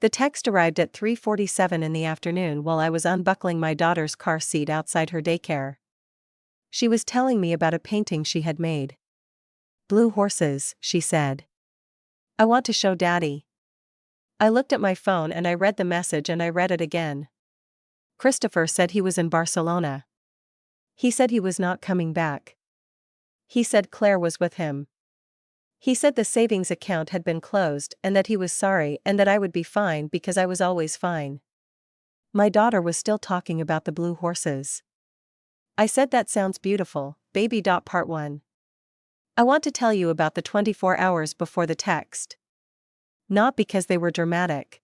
The text arrived at 3:47 in the afternoon while I was unbuckling my daughter's car seat outside her daycare. She was telling me about a painting she had made. "Blue horses," she said. "I want to show Daddy." I looked at my phone and I read the message and I read it again. Christopher said he was in Barcelona. He said he was not coming back. He said Claire was with him. He said the savings account had been closed and that he was sorry and that I would be fine because I was always fine. My daughter was still talking about the blue horses. I said, "That sounds beautiful, baby." Part 1. I want to tell you about the 24 hours before the text. Not because they were dramatic.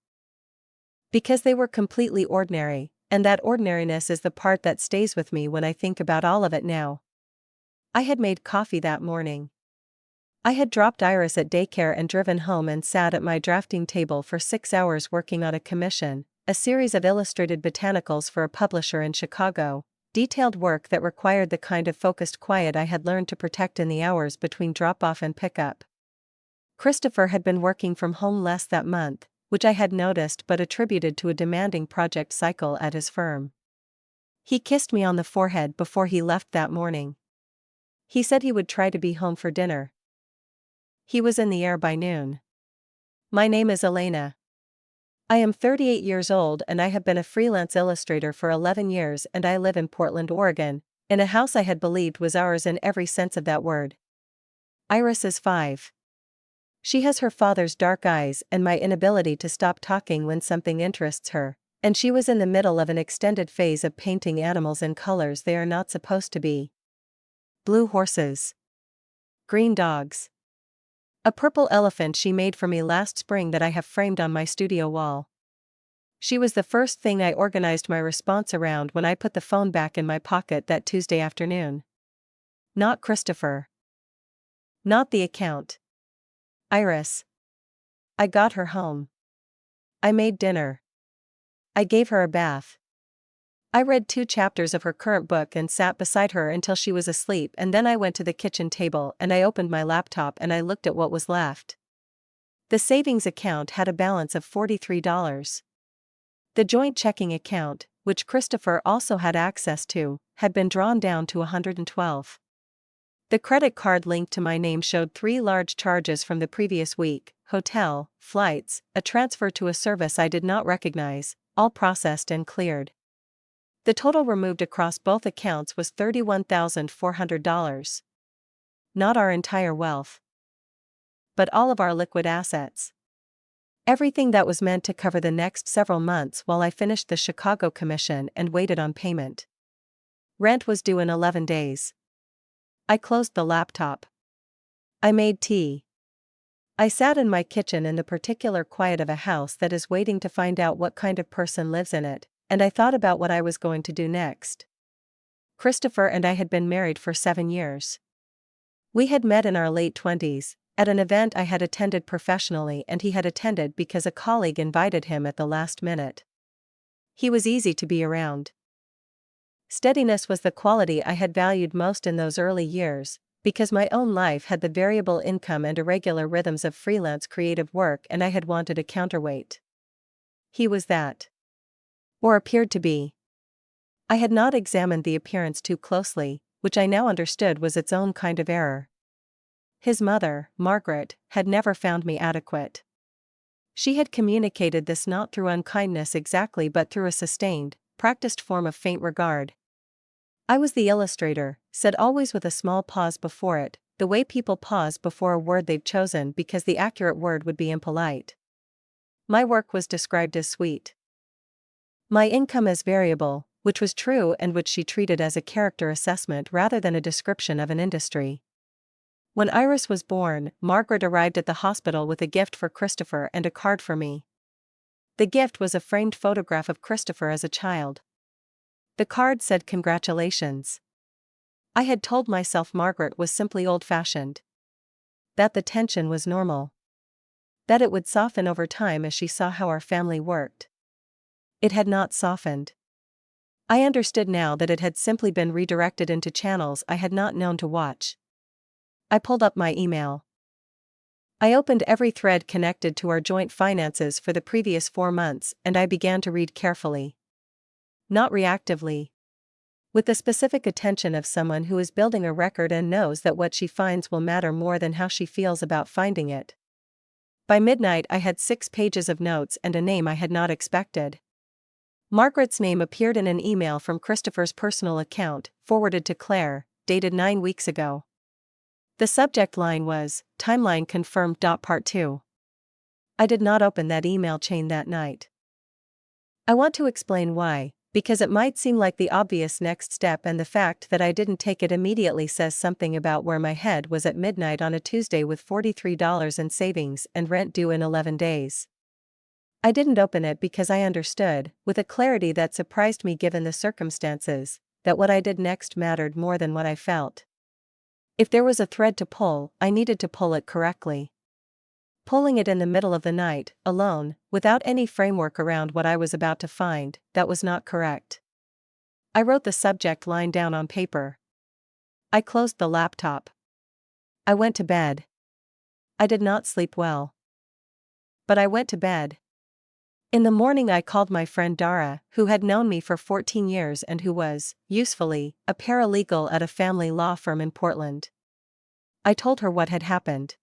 Because they were completely ordinary, and that ordinariness is the part that stays with me when I think about all of it now. I had made coffee that morning. I had dropped Iris at daycare and driven home and sat at my drafting table for 6 hours working on a commission, a series of illustrated botanicals for a publisher in Chicago, detailed work that required the kind of focused quiet I had learned to protect in the hours between drop-off and pickup. Christopher had been working from home less that month, which I had noticed but attributed to a demanding project cycle at his firm. He kissed me on the forehead before he left that morning. He said he would try to be home for dinner. He was in the air by noon. My name is Elena. I am 38 years old and I have been a freelance illustrator for 11 years and I live in Portland, Oregon, in a house I had believed was ours in every sense of that word. Iris is 5. She has her father's dark eyes and my inability to stop talking when something interests her, and she was in the middle of an extended phase of painting animals in colors they are not supposed to be. Blue horses. Green dogs. A purple elephant she made for me last spring that I have framed on my studio wall. She was the first thing I organized my response around when I put the phone back in my pocket that Tuesday afternoon. Not Christopher. Not the account. Iris. I got her home. I made dinner. I gave her a bath. I read 2 chapters of her current book and sat beside her until she was asleep, and then I went to the kitchen table and I opened my laptop and I looked at what was left. The savings account had a balance of $43. The joint checking account, which Christopher also had access to, had been drawn down to $112. The credit card linked to my name showed 3 large charges from the previous week: hotel, flights, a transfer to a service I did not recognize, all processed and cleared. The total removed across both accounts was $31,400. Not our entire wealth, but all of our liquid assets. Everything that was meant to cover the next several months while I finished the Chicago commission and waited on payment. Rent was due in 11 days. I closed the laptop. I made tea. I sat in my kitchen in the particular quiet of a house that is waiting to find out what kind of person lives in it, and I thought about what I was going to do next. Christopher and I had been married for 7 years. We had met in our late 20s, at an event I had attended professionally and he had attended because a colleague invited him at the last minute. He was easy to be around. Steadiness was the quality I had valued most in those early years, because my own life had the variable income and irregular rhythms of freelance creative work and I had wanted a counterweight. He was that. Or appeared to be. I had not examined the appearance too closely, which I now understood was its own kind of error. His mother, Margaret, had never found me adequate. She had communicated this not through unkindness exactly but through a sustained, practiced form of faint regard. I was the illustrator, said always with a small pause before it, the way people pause before a word they've chosen because the accurate word would be impolite. My work was described as sweet. My income as variable, which was true and which she treated as a character assessment rather than a description of an industry. When Iris was born, Margaret arrived at the hospital with a gift for Christopher and a card for me. The gift was a framed photograph of Christopher as a child. The card said congratulations. I had told myself Margaret was simply old-fashioned. That the tension was normal. That it would soften over time as she saw how our family worked. It had not softened. I understood now that it had simply been redirected into channels I had not known to watch. I pulled up my email. I opened every thread connected to our joint finances for the previous 4 months and I began to read carefully. Not reactively. With the specific attention of someone who is building a record and knows that what she finds will matter more than how she feels about finding it. By midnight I had 6 pages of notes and a name I had not expected. Margaret's name appeared in an email from Christopher's personal account, forwarded to Claire, dated 9 weeks ago. The subject line was, "Timeline confirmed. Part 2. I did not open that email chain that night. I want to explain why, because it might seem like the obvious next step, and the fact that I didn't take it immediately says something about where my head was at midnight on a Tuesday with $43 in savings and rent due in 11 days. I didn't open it because I understood, with a clarity that surprised me given the circumstances, that what I did next mattered more than what I felt. If there was a thread to pull, I needed to pull it correctly. Pulling it in the middle of the night, alone, without any framework around what I was about to find, that was not correct. I wrote the subject line down on paper. I closed the laptop. I went to bed. I did not sleep well. But I went to bed. In the morning I called my friend Dara, who had known me for 14 years and who was, usefully, a paralegal at a family law firm in Portland. I told her what had happened.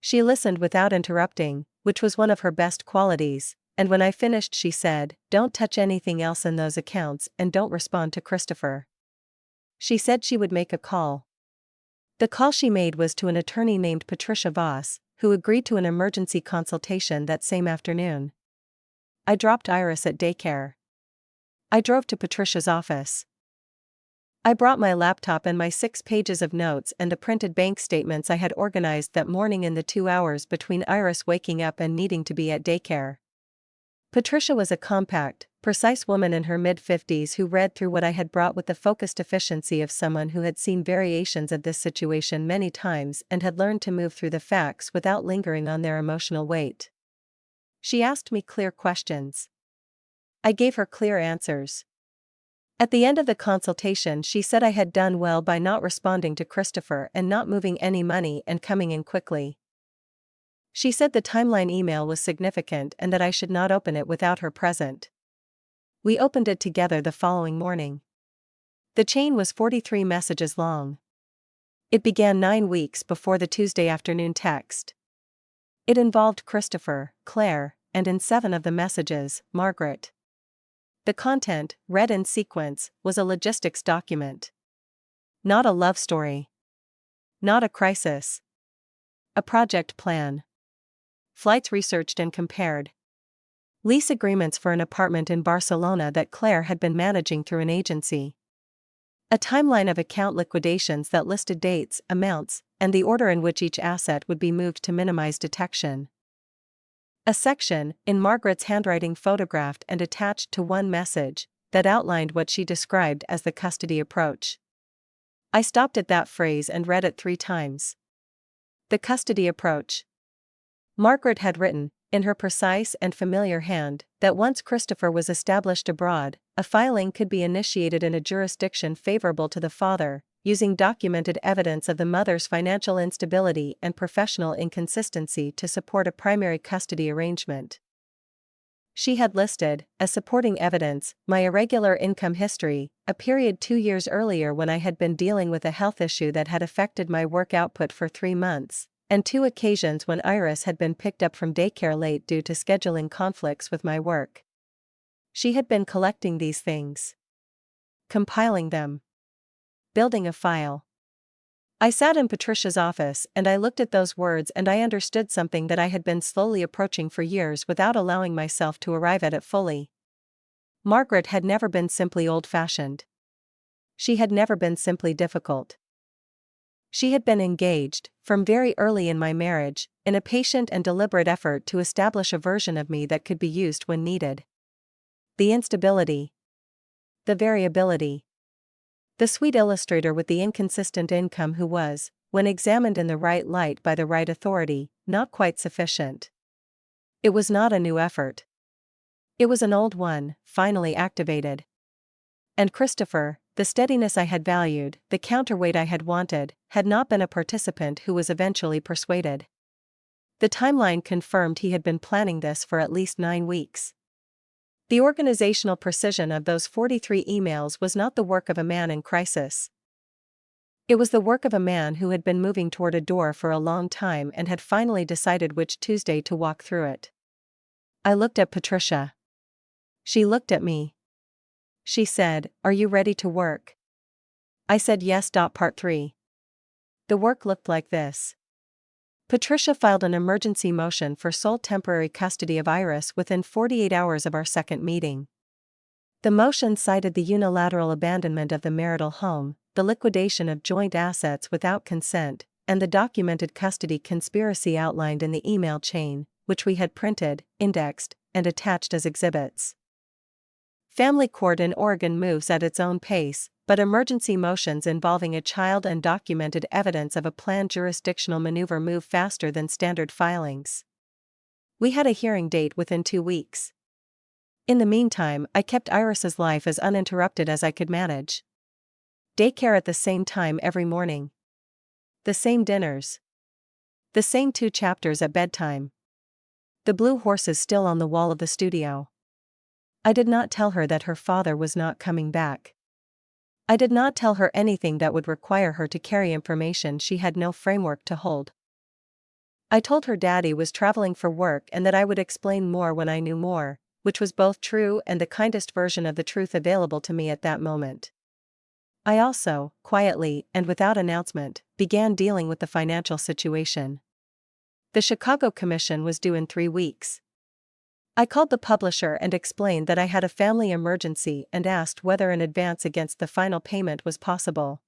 She listened without interrupting, which was one of her best qualities, and when I finished she said, "Don't touch anything else in those accounts and don't respond to Christopher." She said she would make a call. The call she made was to an attorney named Patricia Voss, who agreed to an emergency consultation that same afternoon. I dropped Iris at daycare. I drove to Patricia's office. I brought my laptop and my 6 pages of notes and the printed bank statements I had organized that morning in the 2 hours between Iris waking up and needing to be at daycare. Patricia was a compact, precise woman in her mid-50s who read through what I had brought with the focused efficiency of someone who had seen variations of this situation many times and had learned to move through the facts without lingering on their emotional weight. She asked me clear questions. I gave her clear answers. At the end of the consultation she said I had done well by not responding to Christopher and not moving any money and coming in quickly. She said the timeline email was significant and that I should not open it without her present. We opened it together the following morning. The chain was 43 messages long. It began 9 weeks before the Tuesday afternoon text. It involved Christopher, Claire, and in 7 of the messages, Margaret. The content, read in sequence, was a logistics document. Not a love story. Not a crisis. A project plan. Flights researched and compared. Lease agreements for an apartment in Barcelona that Claire had been managing through an agency. A timeline of account liquidations that listed dates, amounts, and the order in which each asset would be moved to minimize detection. A section, in Margaret's handwriting photographed and attached to one message, that outlined what she described as the custody approach. I stopped at that phrase and read it 3 times. The custody approach. Margaret had written, in her precise and familiar hand, that once Christopher was established abroad, a filing could be initiated in a jurisdiction favorable to the father, using documented evidence of the mother's financial instability and professional inconsistency to support a primary custody arrangement. She had listed, as supporting evidence, my irregular income history, a period 2 years earlier when I had been dealing with a health issue that had affected my work output for 3 months, and 2 occasions when Iris had been picked up from daycare late due to scheduling conflicts with my work. She had been collecting these things. Compiling them. Building a file. I sat in Patricia's office and I looked at those words and I understood something that I had been slowly approaching for years without allowing myself to arrive at it fully. Margaret had never been simply old-fashioned. She had never been simply difficult. She had been engaged, from very early in my marriage, in a patient and deliberate effort to establish a version of me that could be used when needed. The instability. The variability. The sweet illustrator with the inconsistent income who was, when examined in the right light by the right authority, not quite sufficient. It was not a new effort. It was an old one, finally activated. And Christopher, the steadiness I had valued, the counterweight I had wanted, had not been a participant who was eventually persuaded. The timeline confirmed he had been planning this for at least 9 weeks. The organizational precision of those 43 emails was not the work of a man in crisis. It was the work of a man who had been moving toward a door for a long time and had finally decided which Tuesday to walk through it. I looked at Patricia. She looked at me. She said, "Are you ready to work?" I said yes. Part 3. The work looked like this. Patricia filed an emergency motion for sole temporary custody of Iris within 48 hours of our second meeting. The motion cited the unilateral abandonment of the marital home, the liquidation of joint assets without consent, and the documented custody conspiracy outlined in the email chain, which we had printed, indexed, and attached as exhibits. Family court in Oregon moves at its own pace, but emergency motions involving a child and documented evidence of a planned jurisdictional maneuver move faster than standard filings. We had a hearing date within 2 weeks. In the meantime, I kept Iris's life as uninterrupted as I could manage. Daycare at the same time every morning. The same dinners. The same 2 chapters at bedtime. The blue horses still on the wall of the studio. I did not tell her that her father was not coming back. I did not tell her anything that would require her to carry information she had no framework to hold. I told her Daddy was traveling for work and that I would explain more when I knew more, which was both true and the kindest version of the truth available to me at that moment. I also, quietly and without announcement, began dealing with the financial situation. The Chicago Commission was due in 3 weeks. I called the publisher and explained that I had a family emergency and asked whether an advance against the final payment was possible.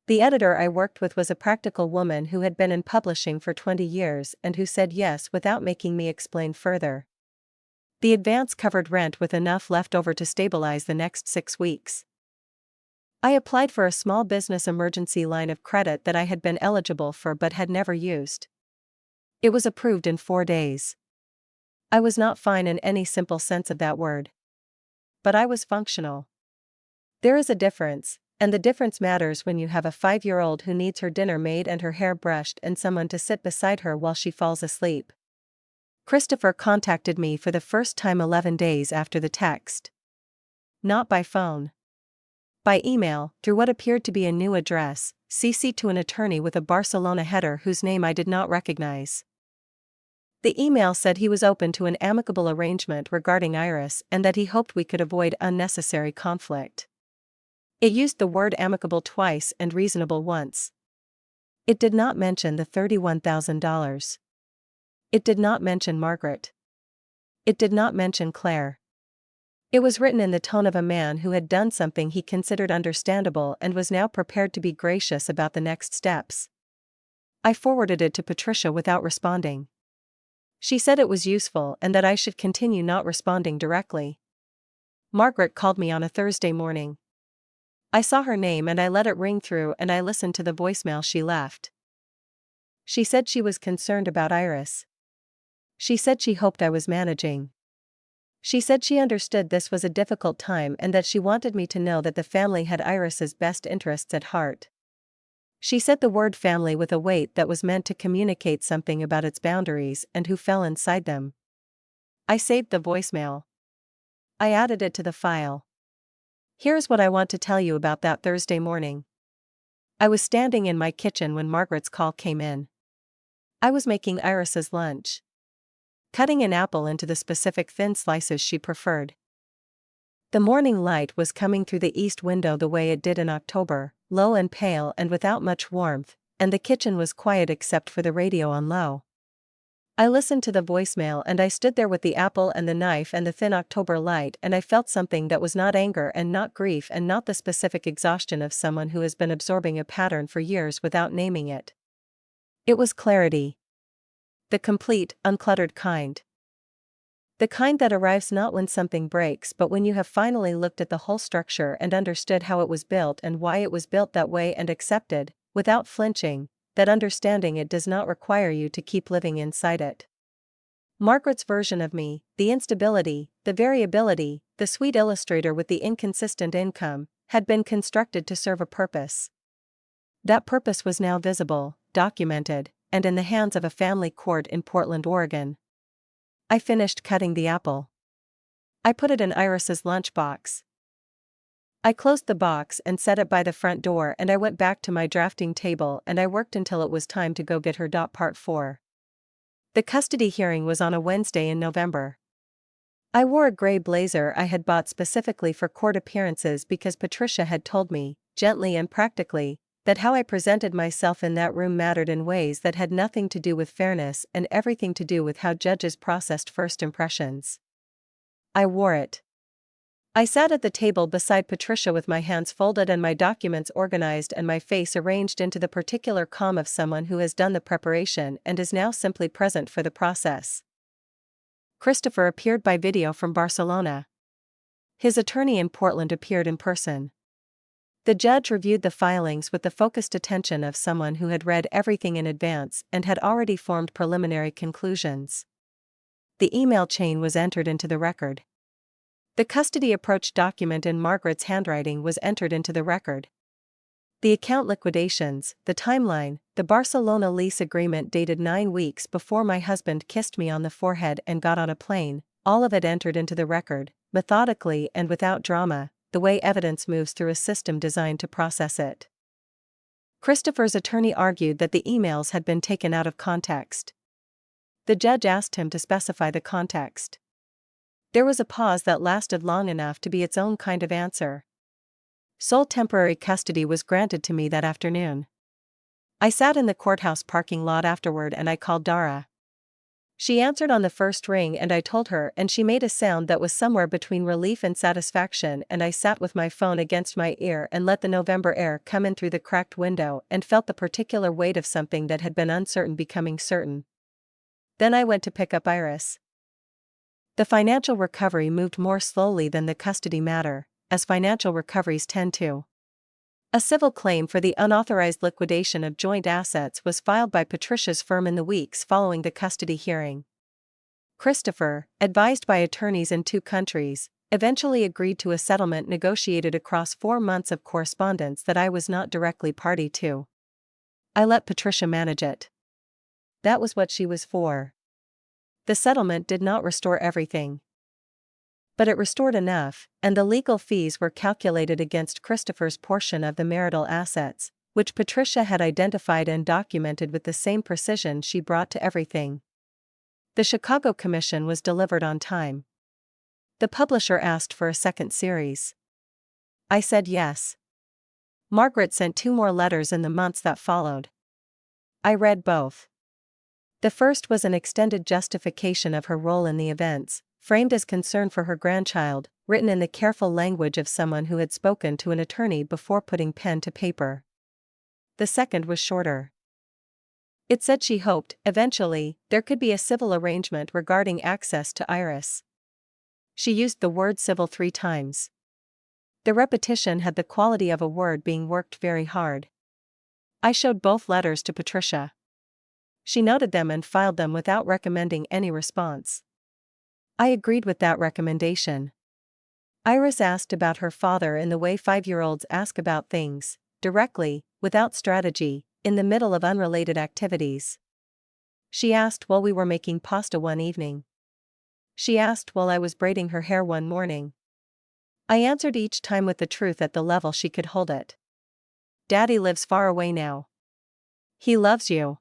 The editor I worked with was a practical woman who had been in publishing for 20 years and who said yes without making me explain further. The advance covered rent with enough left over to stabilize the next 6 weeks. I applied for a small business emergency line of credit that I had been eligible for but had never used. It was approved in 4 days. I was not fine in any simple sense of that word. But I was functional. There is a difference, and the difference matters when you have a 5-year-old who needs her dinner made and her hair brushed and someone to sit beside her while she falls asleep. Christopher contacted me for the first time 11 days after the text. Not by phone. By email, through what appeared to be a new address, CC'd to an attorney with a Barcelona header whose name I did not recognize. The email said he was open to an amicable arrangement regarding Iris and that he hoped we could avoid unnecessary conflict. It used the word amicable twice and reasonable once. It did not mention the $31,000. It did not mention Margaret. It did not mention Claire. It was written in the tone of a man who had done something he considered understandable and was now prepared to be gracious about the next steps. I forwarded it to Patricia without responding. She said it was useful and that I should continue not responding directly. Margaret called me on a Thursday morning. I saw her name and I let it ring through and I listened to the voicemail she left. She said she was concerned about Iris. She said she hoped I was managing. She said she understood this was a difficult time and that she wanted me to know that the family had Iris's best interests at heart. She said the word family with a weight that was meant to communicate something about its boundaries and who fell inside them. I saved the voicemail. I added it to the file. Here's what I want to tell you about that Thursday morning. I was standing in my kitchen when Margaret's call came in. I was making Iris's lunch. Cutting an apple into the specific thin slices she preferred. The morning light was coming through the east window the way it did in October, low and pale and without much warmth, and the kitchen was quiet except for the radio on low. I listened to the voicemail and I stood there with the apple and the knife and the thin October light and I felt something that was not anger and not grief and not the specific exhaustion of someone who has been absorbing a pattern for years without naming it. It was clarity. The complete, uncluttered kind. The kind that arrives not when something breaks but when you have finally looked at the whole structure and understood how it was built and why it was built that way and accepted, without flinching, that understanding it does not require you to keep living inside it. Margaret's version of me, the instability, the variability, the sweet illustrator with the inconsistent income, had been constructed to serve a purpose. That purpose was now visible, documented, and in the hands of a family court in Portland, Oregon. I finished cutting the apple. I put it in Iris's lunchbox. I closed the box and set it by the front door, and I went back to my drafting table and I worked until it was time to go get her. Part 4. The custody hearing was on a Wednesday in November. I wore a gray blazer I had bought specifically for court appearances because Patricia had told me, gently and practically, that how I presented myself in that room mattered in ways that had nothing to do with fairness and everything to do with how judges processed first impressions. I wore it. I sat at the table beside Patricia with my hands folded and my documents organized and my face arranged into the particular calm of someone who has done the preparation and is now simply present for the process. Christopher appeared by video from Barcelona. His attorney in Portland appeared in person. The judge reviewed the filings with the focused attention of someone who had read everything in advance and had already formed preliminary conclusions. The email chain was entered into the record. The custody approach document in Margaret's handwriting was entered into the record. The account liquidations, the timeline, the Barcelona lease agreement dated 9 weeks before my husband kissed me on the forehead and got on a plane, all of it entered into the record, methodically and without drama, the way evidence moves through a system designed to process it. Christopher's attorney argued that the emails had been taken out of context. The judge asked him to specify the context. There was a pause that lasted long enough to be its own kind of answer. Sole temporary custody was granted to me that afternoon. I sat in the courthouse parking lot afterward and I called Dara. She answered on the first ring and I told her, and she made a sound that was somewhere between relief and satisfaction, and I sat with my phone against my ear and let the November air come in through the cracked window and felt the particular weight of something that had been uncertain becoming certain. Then I went to pick up Iris. The financial recovery moved more slowly than the custody matter, as financial recoveries tend to. A civil claim for the unauthorized liquidation of joint assets was filed by Patricia's firm in the weeks following the custody hearing. Christopher, advised by attorneys in 2 countries, eventually agreed to a settlement negotiated across 4 months of correspondence that I was not directly party to. I let Patricia manage it. That was what she was for. The settlement did not restore everything. But it restored enough, and the legal fees were calculated against Christopher's portion of the marital assets, which Patricia had identified and documented with the same precision she brought to everything. The Chicago Commission was delivered on time. The publisher asked for a second series. I said yes. Margaret sent 2 more letters in the months that followed. I read both. The first was an extended justification of her role in the events, framed as concern for her grandchild, written in the careful language of someone who had spoken to an attorney before putting pen to paper. The second was shorter. It said she hoped, eventually, there could be a civil arrangement regarding access to Iris. She used the word civil 3 times. The repetition had the quality of a word being worked very hard. I showed both letters to Patricia. She noted them and filed them without recommending any response. I agreed with that recommendation. Iris asked about her father in the way 5-year-olds ask about things, directly, without strategy, in the middle of unrelated activities. She asked while we were making pasta one evening. She asked while I was braiding her hair one morning. I answered each time with the truth at the level she could hold it. Daddy lives far away now. He loves you.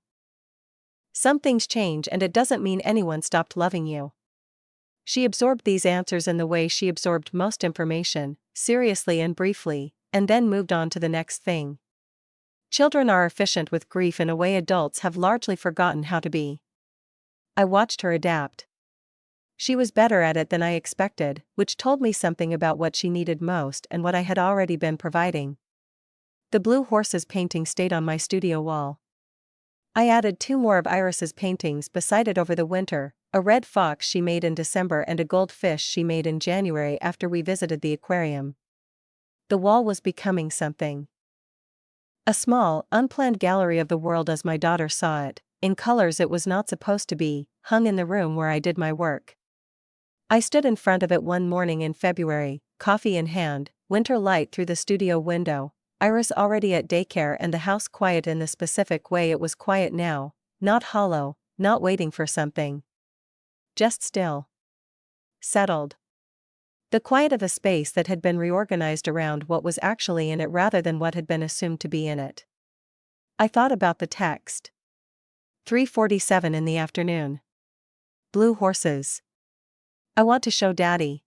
Some things change and it doesn't mean anyone stopped loving you. She absorbed these answers in the way she absorbed most information, seriously and briefly, and then moved on to the next thing. Children are efficient with grief in a way adults have largely forgotten how to be. I watched her adapt. She was better at it than I expected, which told me something about what she needed most and what I had already been providing. The blue horses painting stayed on my studio wall. I added 2 more of Iris's paintings beside it over the winter, a red fox she made in December and a goldfish she made in January after we visited the aquarium. The wall was becoming something. A small, unplanned gallery of the world as my daughter saw it, in colors it was not supposed to be, hung in the room where I did my work. I stood in front of it one morning in February, coffee in hand, winter light through the studio window, Iris already at daycare and the house quiet in the specific way it was quiet now, not hollow, not waiting for something. Just still. Settled. The quiet of a space that had been reorganized around what was actually in it rather than what had been assumed to be in it. I thought about the text. 3:47 in the afternoon. Blue horses. I want to show Daddy.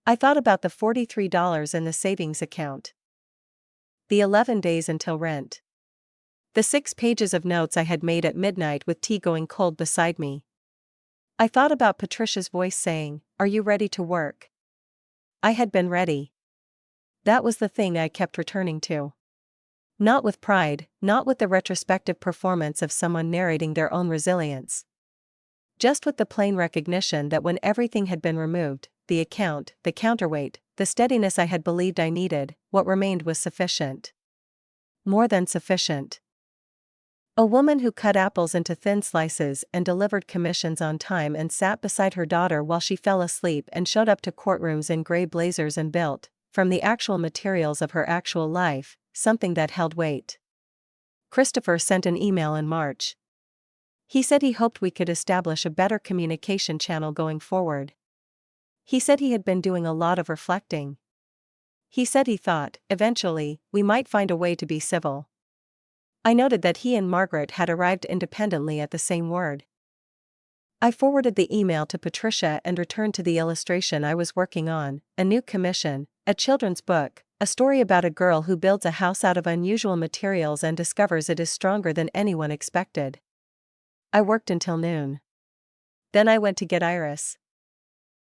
I thought about the $43 in the savings account. The 11 days until rent. The 6 pages of notes I had made at midnight with tea going cold beside me. I thought about Patricia's voice saying, "Are you ready to work?" I had been ready. That was the thing I kept returning to. Not with pride, not with the retrospective performance of someone narrating their own resilience. Just with the plain recognition that when everything had been removed, the account, the counterweight, the steadiness I had believed I needed, what remained was sufficient. More than sufficient. A woman who cut apples into thin slices and delivered commissions on time and sat beside her daughter while she fell asleep and showed up to courtrooms in gray blazers and built, from the actual materials of her actual life, something that held weight. Christopher sent an email in March. He said he hoped we could establish a better communication channel going forward. He said he had been doing a lot of reflecting. He said he thought, eventually, we might find a way to be civil. I noted that he and Margaret had arrived independently at the same word. I forwarded the email to Patricia and returned to the illustration I was working on, a new commission, a children's book, a story about a girl who builds a house out of unusual materials and discovers it is stronger than anyone expected. I worked until noon. Then I went to get Iris.